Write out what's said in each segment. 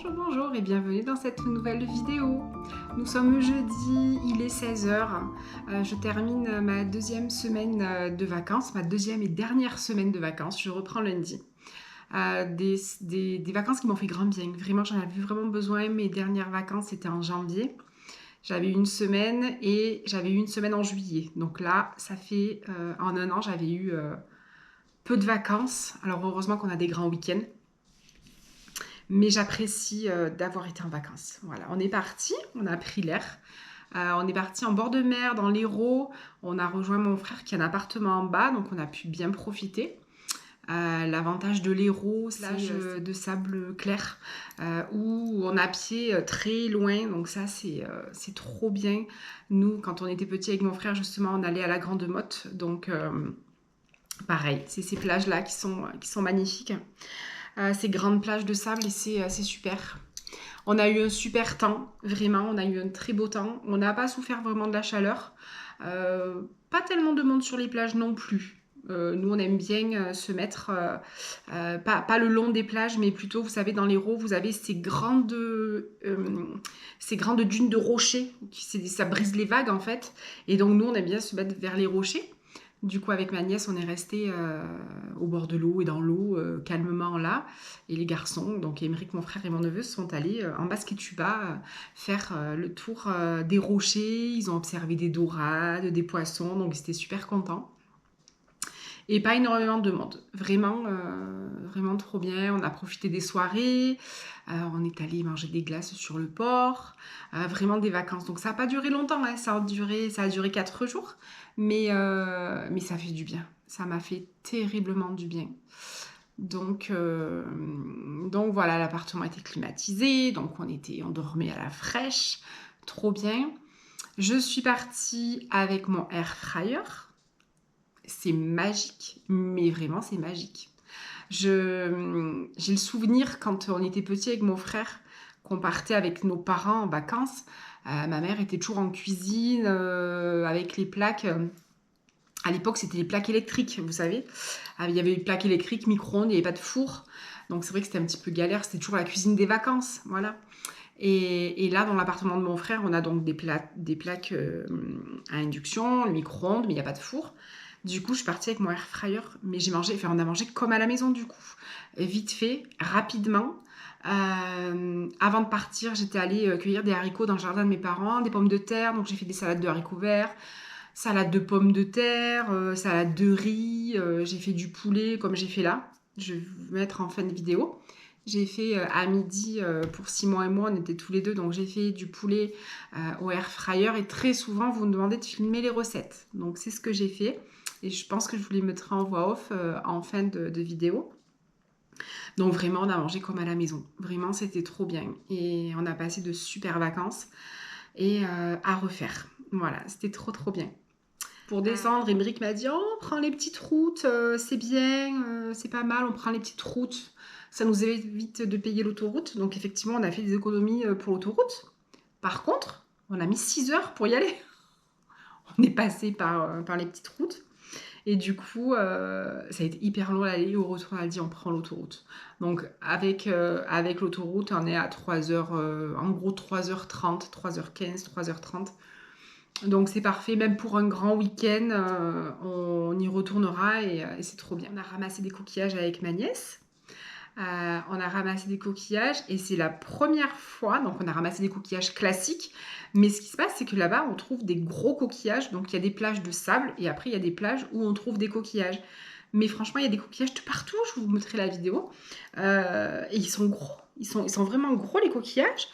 Bonjour, bonjour et bienvenue dans cette nouvelle vidéo. Nous sommes jeudi, il est 16 h. Je termine ma deuxième semaine de vacances, ma deuxième et dernière semaine de vacances. Je reprends lundi. Des vacances qui m'ont fait grand bien. Vraiment, j'en avais vraiment besoin. Mes dernières vacances, c'était en janvier. J'avais eu une semaine et j'avais eu une semaine en juillet. Donc là, ça fait en un an, j'avais eu peu de vacances. Alors heureusement qu'on a des grands week-ends. Mais j'apprécie d'avoir été en vacances. Voilà, on est parti, on a pris l'air. On est parti en bord de mer, dans l'Hérault. On a rejoint mon frère qui a un appartement en bas, donc on a pu bien profiter. L'avantage de l'Hérault, plage de sable clair, où on a pied très loin, donc ça c'est trop bien. Nous, quand on était petits avec mon frère, justement, on allait à la Grande Motte, donc pareil, c'est ces plages-là qui sont magnifiques. Ces grandes plages de sable et c'est super. On a eu un super temps, vraiment, on a eu un très beau temps. On n'a pas souffert vraiment de la chaleur. Pas tellement de monde sur les plages non plus. Nous, on aime bien se mettre, pas le long des plages, mais plutôt, vous savez, dans l'Hérault, vous avez ces grandes dunes de rochers. Ça brise les vagues, en fait. Et donc, nous, on aime bien se mettre vers les rochers. Du coup, avec ma nièce, on est resté au bord de l'eau et dans l'eau, calmement là. Et les garçons, donc Émeric, mon frère et mon neveu, sont allés en basket-tuba faire le tour des rochers. Ils ont observé des dorades, des poissons, donc ils étaient super contents. Et pas énormément de monde. Vraiment, vraiment trop bien. On a profité des soirées. On est allé manger des glaces sur le port. Vraiment des vacances. Donc ça n'a pas duré longtemps. Hein. Ça a duré 4 jours. Mais ça fait du bien. Ça m'a fait terriblement du bien. Donc voilà, l'appartement était climatisé. Donc on dormait à la fraîche. Trop bien. Je suis partie avec mon air fryer. C'est magique, mais vraiment c'est magique. J'ai le souvenir quand on était petit avec mon frère, qu'on partait avec nos parents en vacances. Ma mère était toujours en cuisine avec les plaques. À l'époque, c'était les plaques électriques, vous savez. Il y avait les plaques électriques, micro-ondes, il n'y avait pas de four. Donc c'est vrai que c'était un petit peu galère, c'était toujours la cuisine des vacances, voilà. Et là, dans l'appartement de mon frère, on a donc des plaques à induction, le micro-ondes, mais il n'y a pas de four. Du coup, je suis partie avec mon air fryer, mais on a mangé comme à la maison du coup. Vite fait, rapidement. Avant de partir, j'étais allée cueillir des haricots dans le jardin de mes parents, des pommes de terre, donc j'ai fait des salades de haricots verts, salade de pommes de terre, salade de riz, j'ai fait du poulet comme j'ai fait là. Je vais vous mettre en fin de vidéo. J'ai fait à midi, pour Simon et moi, on était tous les deux, donc j'ai fait du poulet au air fryer et très souvent vous me demandez de filmer les recettes. Donc c'est ce que j'ai fait et je pense que je vous les mettrai en voix off en fin de vidéo. Donc vraiment on a mangé comme à la maison, vraiment c'était trop bien et on a passé de super vacances et à refaire. Voilà, c'était trop bien. Pour descendre, Émeric m'a dit « Oh, on prend les petites routes, c'est bien, c'est pas mal, on prend les petites routes. » Ça nous évite de payer l'autoroute. Donc effectivement, on a fait des économies pour l'autoroute. Par contre, on a mis 6 heures pour y aller. On est passé par les petites routes. Et du coup, ça a été hyper long l'aller. Au retour, on a dit on prend l'autoroute. Donc avec l'autoroute, on est à 3h, en gros 3h30, 3h15, 3h30. Donc c'est parfait, même pour un grand week-end, on y retournera et c'est trop bien. On a ramassé des coquillages avec ma nièce. On a ramassé des coquillages et c'est la première fois, donc on a ramassé des coquillages classiques, mais ce qui se passe c'est que là-bas on trouve des gros coquillages, donc il y a des plages de sable et après il y a des plages où on trouve des coquillages. Mais franchement il y a des coquillages de partout, je vous montrerai la vidéo, et ils sont gros, ils sont vraiment gros les coquillages.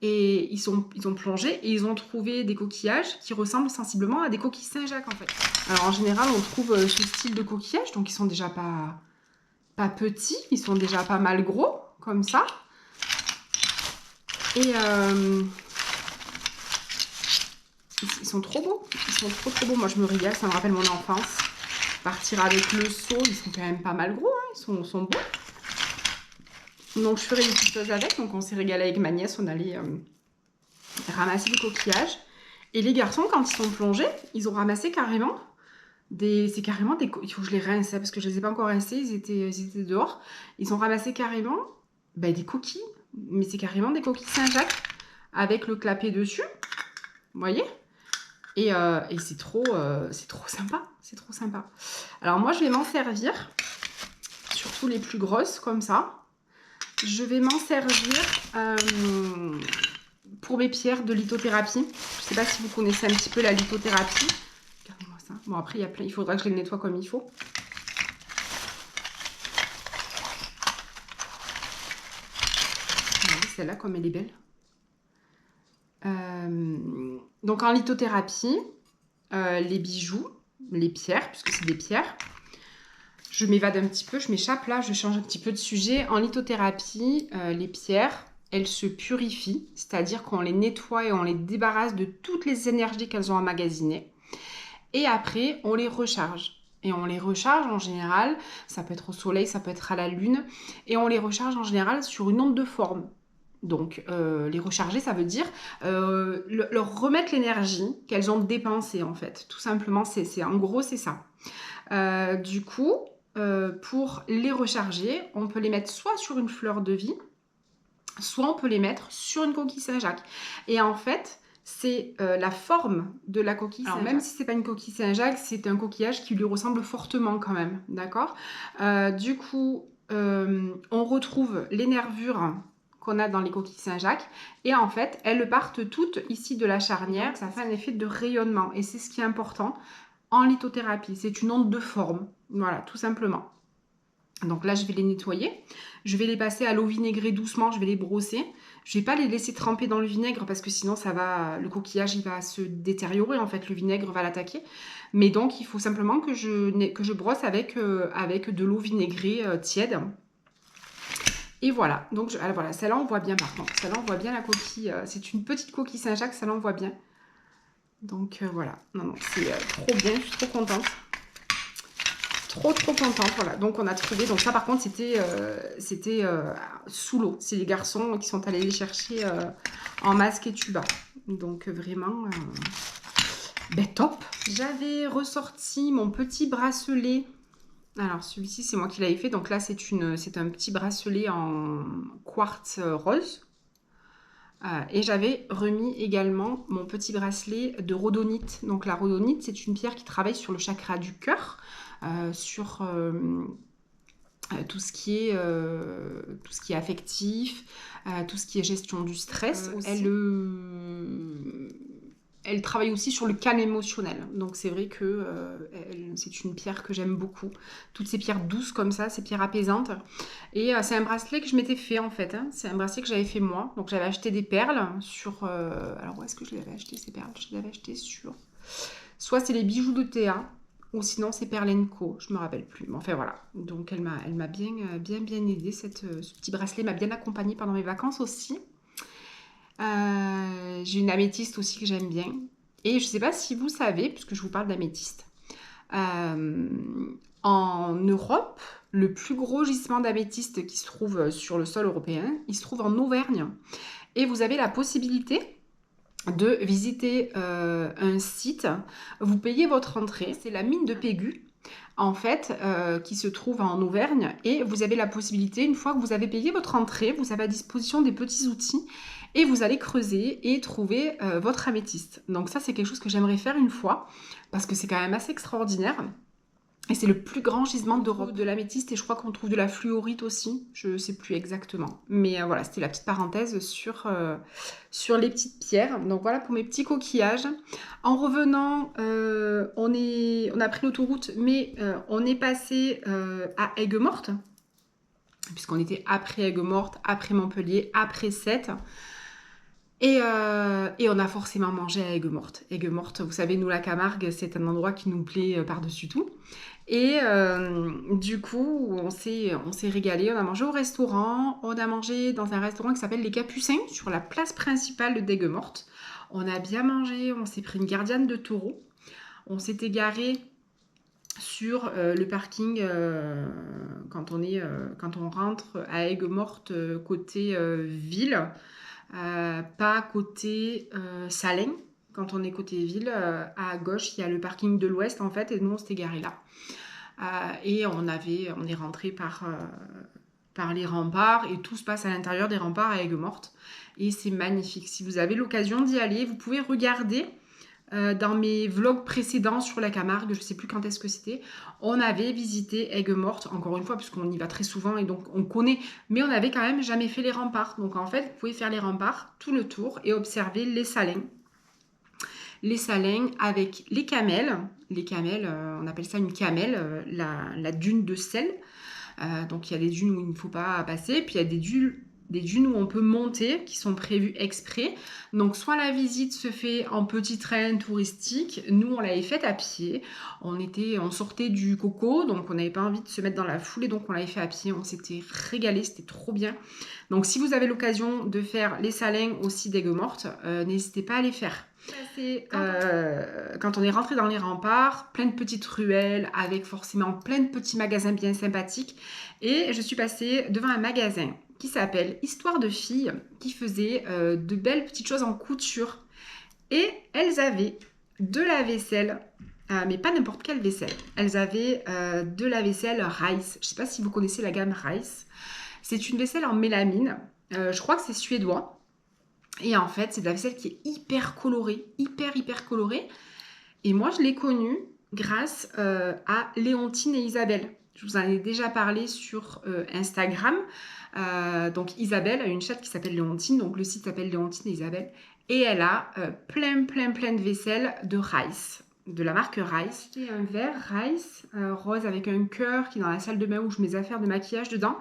Et ils ont plongé et ils ont trouvé des coquillages qui ressemblent sensiblement à des coquilles Saint-Jacques en fait. Alors en général on trouve ce style de coquillages, donc ils sont déjà pas petits, ils sont déjà pas mal gros, comme ça. Et ils sont trop beaux, ils sont trop beaux. Moi je me régale, ça me rappelle mon enfance. Partir avec le seau, ils sont quand même pas mal gros, hein. Ils sont beaux. Donc je ferai des petites choses avec, donc on s'est régalé avec ma nièce, on allait ramasser des coquillages. Et les garçons, quand ils sont plongés, ils ont ramassé carrément c'est carrément des... Il faut que je les rince, parce que je ne les ai pas encore rincés, ils étaient dehors. Ils ont ramassé carrément des coquilles mais c'est carrément des coquilles Saint-Jacques avec le clapet dessus. Vous voyez? Et c'est trop sympa. C'est trop sympa. Alors moi, je vais m'en servir, surtout les plus grosses comme ça. Je vais m'en servir pour mes pierres de lithothérapie. Je ne sais pas si vous connaissez un petit peu la lithothérapie. Regardez-moi ça. Bon, après, il faudra que je les nettoie comme il faut. Regardez celle-là, comme elle est belle. Donc, en lithothérapie, les bijoux, les pierres, puisque c'est des pierres. Je m'évade un petit peu, je m'échappe là, je change un petit peu de sujet. En lithothérapie, les pierres, elles se purifient, c'est-à-dire qu'on les nettoie et on les débarrasse de toutes les énergies qu'elles ont emmagasinées. Et après, on les recharge. Et on les recharge en général, ça peut être au soleil, ça peut être à la lune, et on les recharge en général sur une onde de forme. Donc, les recharger, ça veut dire leur remettre l'énergie qu'elles ont dépensée, en fait. Tout simplement, en gros, c'est ça. Du coup, pour les recharger, on peut les mettre soit sur une fleur de vie, soit on peut les mettre sur une coquille Saint-Jacques. Et en fait, c'est la forme de la coquille Saint-Jacques. Alors, même si c'est pas une coquille Saint-Jacques, c'est un coquillage qui lui ressemble fortement quand même, d'accord? Du coup, on retrouve les nervures qu'on a dans les coquilles Saint-Jacques, et en fait, elles partent toutes ici de la charnière. Ça fait un effet de rayonnement, et c'est ce qui est important en lithothérapie. C'est une onde de forme, voilà, tout simplement. Donc là, je vais les nettoyer. Je vais les passer à l'eau vinaigrée doucement, je vais les brosser. Je ne vais pas les laisser tremper dans le vinaigre parce que sinon, le coquillage il va se détériorer. En fait, le vinaigre va l'attaquer. Mais donc, il faut simplement que je brosse avec de l'eau vinaigrée tiède. Et voilà. Donc, alors voilà, celle-là, on voit bien par contre. Celle-là, on voit bien la coquille. C'est une petite coquille Saint-Jacques, celle-là, on voit bien. Donc, voilà. Non, c'est trop bien. Je suis trop contente. Trop contente, voilà. Donc on a trouvé, donc ça par contre c'était sous l'eau. C'est les garçons qui sont allés les chercher en masque et tuba. Donc vraiment, top. J'avais ressorti mon petit bracelet. Alors celui-ci c'est moi qui l'avais fait. Donc là c'est un petit bracelet en quartz rose. Et j'avais remis également mon petit bracelet de rhodonite. Donc la rhodonite c'est une pierre qui travaille sur le chakra du cœur. Sur tout ce qui est affectif, tout ce qui est gestion du stress. Elle travaille aussi sur le calme émotionnel. Donc c'est vrai que c'est une pierre que j'aime beaucoup. Toutes ces pierres douces comme ça, ces pierres apaisantes. Et c'est un bracelet que je m'étais fait en fait. Hein. C'est un bracelet que j'avais fait moi. Donc j'avais acheté des perles sur... alors où est-ce que je les avais acheté ces perles? Je les avais achetées sur... Soit c'est les bijoux de Théa, ou sinon c'est Perle & Co, je me rappelle plus. Mais enfin voilà, donc elle m'a bien aidée, ce petit bracelet m'a bien accompagnée pendant mes vacances aussi. J'ai une améthyste aussi que j'aime bien. Et je ne sais pas si vous savez, puisque je vous parle d'améthyste, en Europe, le plus gros gisement d'améthyste qui se trouve sur le sol européen, il se trouve en Auvergne. Et vous avez la possibilité de visiter un site, vous payez votre entrée, c'est la mine de Pégu en fait qui se trouve en Auvergne, et vous avez la possibilité, une fois que vous avez payé votre entrée, vous avez à disposition des petits outils et vous allez creuser et trouver votre améthyste. Donc ça c'est quelque chose que j'aimerais faire une fois parce que c'est quand même assez extraordinaire. Et c'est le plus grand gisement d'Europe de l'améthyste, et je crois qu'on trouve de la fluorite aussi, je ne sais plus exactement. Mais voilà, c'était la petite parenthèse sur les petites pierres. Donc voilà pour mes petits coquillages. En revenant, on a pris l'autoroute, mais on est passé à Aigues-Mortes, puisqu'on était après Aigues-Mortes, après Montpellier, après Sète. Et on a forcément mangé à Aigues-Mortes. Aigues-Mortes, vous savez, nous, la Camargue, c'est un endroit qui nous plaît par-dessus tout. Et du coup, on s'est régalé. On a mangé au restaurant. On a mangé dans un restaurant qui s'appelle Les Capucins, sur la place principale d'Aigues-Mortes. On a bien mangé. On s'est pris une gardienne de taureau. On s'est égaré sur le parking quand on rentre à Aigues-Mortes côté ville. Pas côté Salins. Quand on est côté ville, à gauche, il y a le parking de l'Ouest, en fait, et nous, on s'était garé là. Et on est rentré par par les remparts et tout se passe à l'intérieur des remparts à Aigues-Mortes. Et c'est magnifique. Si vous avez l'occasion d'y aller, vous pouvez regarder dans mes vlogs précédents sur la Camargue, je ne sais plus quand est-ce que c'était, on avait visité Aigues-Mortes, encore une fois, puisqu'on y va très souvent et donc on connaît, mais on n'avait quand même jamais fait les remparts. Donc en fait, vous pouvez faire les remparts, tout le tour, et observer les salins. Les salins avec les camels. Les camels, on appelle ça une camelle, la dune de sel. Donc il y a des dunes où il ne faut pas passer, puis il y a des dunes où on peut monter, qui sont prévues exprès. Donc soit la visite se fait en petit train touristique, nous on l'avait faite à pied, on sortait du Coco, donc on n'avait pas envie de se mettre dans la foule, et donc on l'avait fait à pied, on s'était régalé, c'était trop bien. Donc si vous avez l'occasion de faire les salins aussi d'Aigues-Mortes, n'hésitez pas à les faire. Quand on est rentré dans les remparts, plein de petites ruelles avec forcément plein de petits magasins bien sympathiques, et je suis passée devant un magasin qui s'appelle Histoire de filles, qui faisait de belles petites choses en couture, et elles avaient de la vaisselle, mais pas n'importe quelle vaisselle. Elles avaient de la vaisselle Rice. Je ne sais pas si vous connaissez la gamme Rice. C'est une vaisselle en mélamine. Je crois que c'est suédois. Et en fait, c'est de la vaisselle qui est hyper colorée, hyper colorée. Et moi, je l'ai connue grâce à Léontine et Isabelle. Je vous en ai déjà parlé sur Instagram. Donc Isabelle a une chatte qui s'appelle Léontine, donc le site s'appelle Léontine et Isabelle. Et elle a plein de vaisselle de Rice, de la marque Rice. J'ai un verre Rice rose avec un cœur qui est dans la salle de bain où je mets mes affaires de maquillage dedans.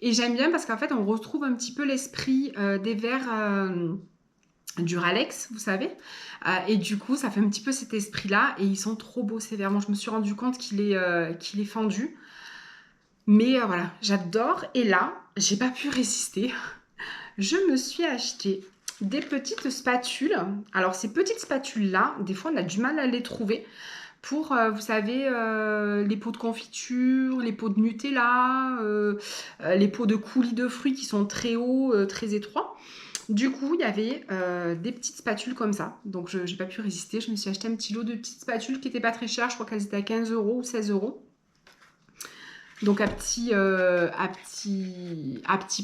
Et j'aime bien parce qu'en fait, on retrouve un petit peu l'esprit des verres Duralex, vous savez. Et du coup, ça fait un petit peu cet esprit-là. Et ils sont trop beaux, ces verres. Moi, je me suis rendu compte qu'il est fendu. Mais voilà, j'adore. Et là, j'ai pas pu résister. Je me suis acheté des petites spatules. Alors, ces petites spatules-là, des fois, on a du mal à les trouver. Pour, vous savez, les pots de confiture, les pots de Nutella, les pots de coulis de fruits qui sont très hauts, très étroits. Du coup, il y avait des petites spatules comme ça. Donc, je n'ai pas pu résister. Je me suis acheté un petit lot de petites spatules qui n'étaient pas très chères. Je crois qu'elles étaient à 15 € ou 16 €. Donc, à petit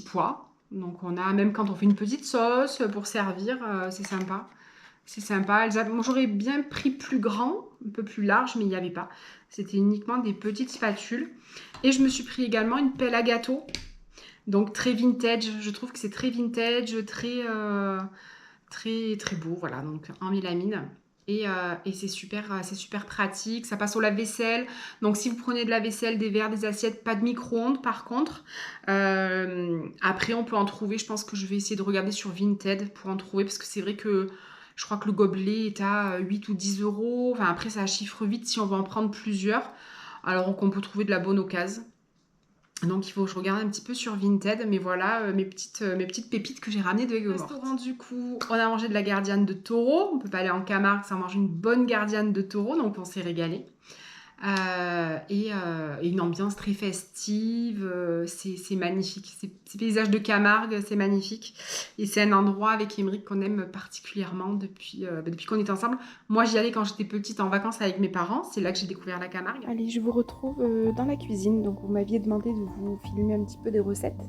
poids. Donc, on a, même quand on fait une petite sauce pour servir, c'est sympa. C'est sympa. Moi, j'aurais bien pris plus grand, un peu plus large, mais il n'y avait pas. C'était uniquement des petites spatules. Et je me suis pris également une pelle à gâteau. Donc très vintage. Je trouve que c'est très vintage, très beau. Voilà, donc en mélamine. Et c'est super pratique. Ça passe au lave-vaisselle. Donc si vous prenez de la vaisselle, des verres, des assiettes, pas de micro-ondes par contre. Après, on peut en trouver. Je pense que je vais essayer de regarder sur Vinted pour en trouver. Parce que c'est vrai que je crois que le gobelet est à 8 ou 10 €. Enfin, après, ça chiffre vite si on veut en prendre plusieurs. Alors qu'on peut trouver de la bonne occasion. Donc, il faut que je regarde un petit peu sur Vinted. Mais voilà, mes petites pépites que j'ai ramenées de Aigues-Mortes. Restaurant, du coup, on a mangé de la gardienne de taureau. On ne peut pas aller en Camargue sans manger une bonne gardienne de taureau. Donc, on s'est régalé. Et une ambiance très festive, c'est magnifique. Ces paysages de Camargue, c'est magnifique. Et c'est un endroit avec Émeric qu'on aime particulièrement depuis qu'on est ensemble. Moi, j'y allais quand j'étais petite en vacances avec mes parents. C'est là que j'ai découvert la Camargue. Allez, je vous retrouve dans la cuisine. Donc, vous m'aviez demandé de vous filmer un petit peu des recettes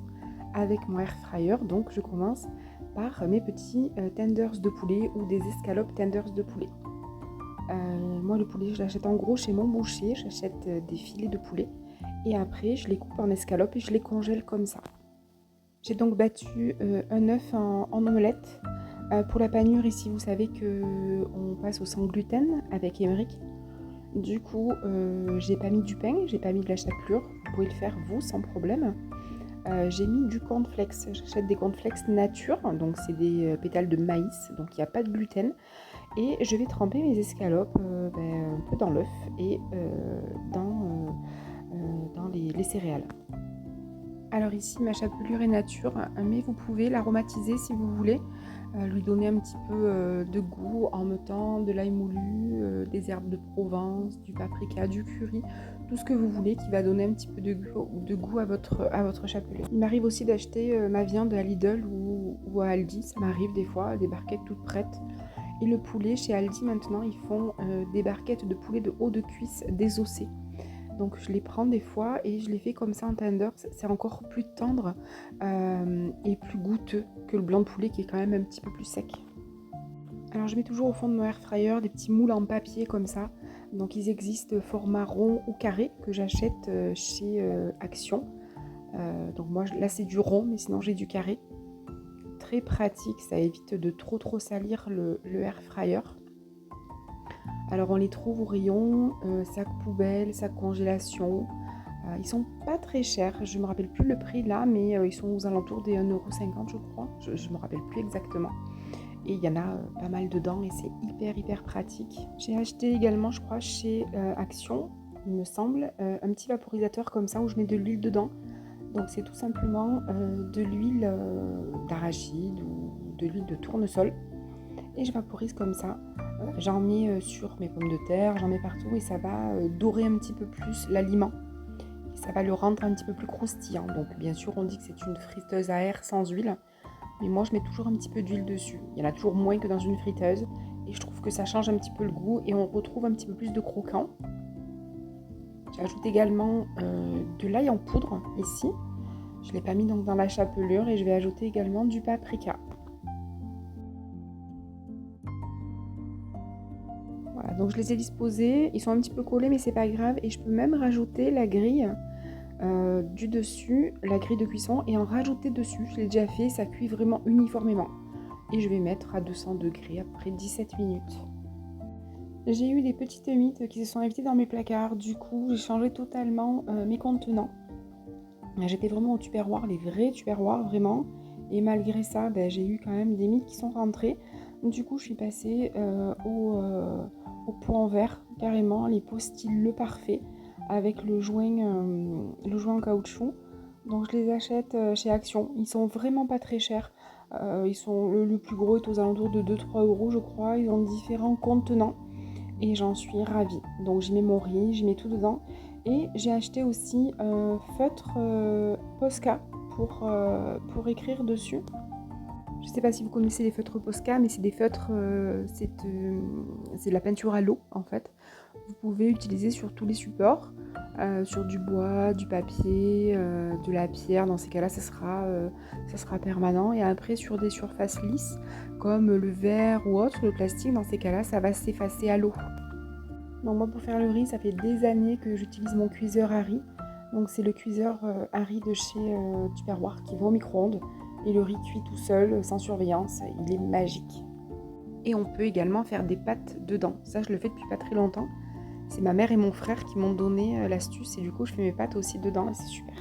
avec mon air fryer. Donc, je commence par mes petits tenders de poulet ou des escalopes tenders de poulet. Moi, le poulet, je l'achète en gros chez mon boucher. J'achète des filets de poulet et après, je les coupe en escalopes et je les congèle comme ça. J'ai donc battu un œuf en omelette. Pour la panure, ici, vous savez qu'on passe au sans gluten avec Émeric. Du coup, j'ai pas mis du pain, j'ai pas mis de la chapelure. Vous pouvez le faire vous sans problème. J'ai mis du cornflakes. J'achète des cornflakes nature, donc c'est des pétales de maïs, donc il n'y a pas de gluten. Et je vais tremper mes escalopes un peu dans l'œuf et dans les céréales. Alors ici, ma chapelure est nature, mais vous pouvez l'aromatiser si vous voulez, lui donner un petit peu de goût en mettant de l'ail moulu, des herbes de Provence, du paprika, du curry, tout ce que vous voulez qui va donner un petit peu de goût à votre chapelure. Il m'arrive aussi d'acheter ma viande à Lidl ou à Aldi, ça m'arrive des fois, des barquettes toutes prêtes. Et le poulet, chez Aldi maintenant, ils font des barquettes de poulet de haut de cuisse désossé. Donc je les prends des fois et je les fais comme ça en tenders. C'est encore plus tendre et plus goûteux que le blanc de poulet qui est quand même un petit peu plus sec. Alors je mets toujours au fond de mon air fryer des petits moules en papier comme ça. Donc ils existent format rond ou carré que j'achète chez Action. Donc moi là c'est du rond, mais sinon j'ai du carré. Très pratique, ça évite de trop salir le air fryer. Alors on les trouve au rayon, sac poubelle, sac congélation. Ils sont pas très chers, je me rappelle plus le prix là, mais ils sont aux alentours des 1,50 € je crois. Je me rappelle plus exactement. Et il y en a pas mal dedans et c'est hyper pratique. J'ai acheté également, je crois, chez Action, il me semble, un petit vaporisateur comme ça où je mets de l'huile dedans. Donc c'est tout simplement de l'huile d'arachide ou de l'huile de tournesol. Et je vaporise comme ça. J'en mets sur mes pommes de terre, j'en mets partout et ça va dorer un petit peu plus l'aliment. Et ça va le rendre un petit peu plus croustillant. Donc bien sûr on dit que c'est une friteuse à air sans huile. Mais moi je mets toujours un petit peu d'huile dessus. Il y en a toujours moins que dans une friteuse. Et je trouve que ça change un petit peu le goût et on retrouve un petit peu plus de croquant. J'ajoute également de l'ail en poudre ici. Je ne l'ai pas mis donc dans la chapelure et je vais ajouter également du paprika. Voilà, donc je les ai disposés. Ils sont un petit peu collés mais c'est pas grave. Et je peux même rajouter la grille du dessus, la grille de cuisson et en rajouter dessus. Je l'ai déjà fait, ça cuit vraiment uniformément. Et je vais mettre à 200 degrés après 17 minutes. J'ai eu des petites huîtres qui se sont invitées dans mes placards. Du coup, j'ai changé totalement mes contenants. J'étais vraiment au tupperware, les vrais tupperwares vraiment. Et malgré ça, j'ai eu quand même des mythes qui sont rentrés. Du coup, je suis passée au pot en verre, carrément, les pots style Le Parfait, avec le joint en caoutchouc. Donc je les achète chez Action. Ils sont vraiment pas très chers. Le plus gros est aux alentours de 2-3 € je crois. Ils ont différents contenants. Et j'en suis ravie. Donc j'y mets mon riz, j'y mets tout dedans. Et j'ai acheté aussi un feutre Posca pour écrire dessus. Je ne sais pas si vous connaissez les feutres Posca, mais c'est des feutres, c'est de la peinture à l'eau en fait. Vous pouvez utiliser sur tous les supports, sur du bois, du papier, de la pierre. Dans ces cas-là, ça sera permanent. Et après, sur des surfaces lisses, comme le verre ou autre, le plastique, dans ces cas-là, ça va s'effacer à l'eau. Donc moi, pour faire le riz, ça fait des années que j'utilise mon cuiseur à riz. Donc c'est le cuiseur à riz de chez Tupperware qui va au micro-ondes. Et le riz cuit tout seul, sans surveillance. Il est magique. Et on peut également faire des pâtes dedans. Ça, je le fais depuis pas très longtemps. C'est ma mère et mon frère qui m'ont donné l'astuce. Et du coup, je fais mes pâtes aussi dedans et c'est super.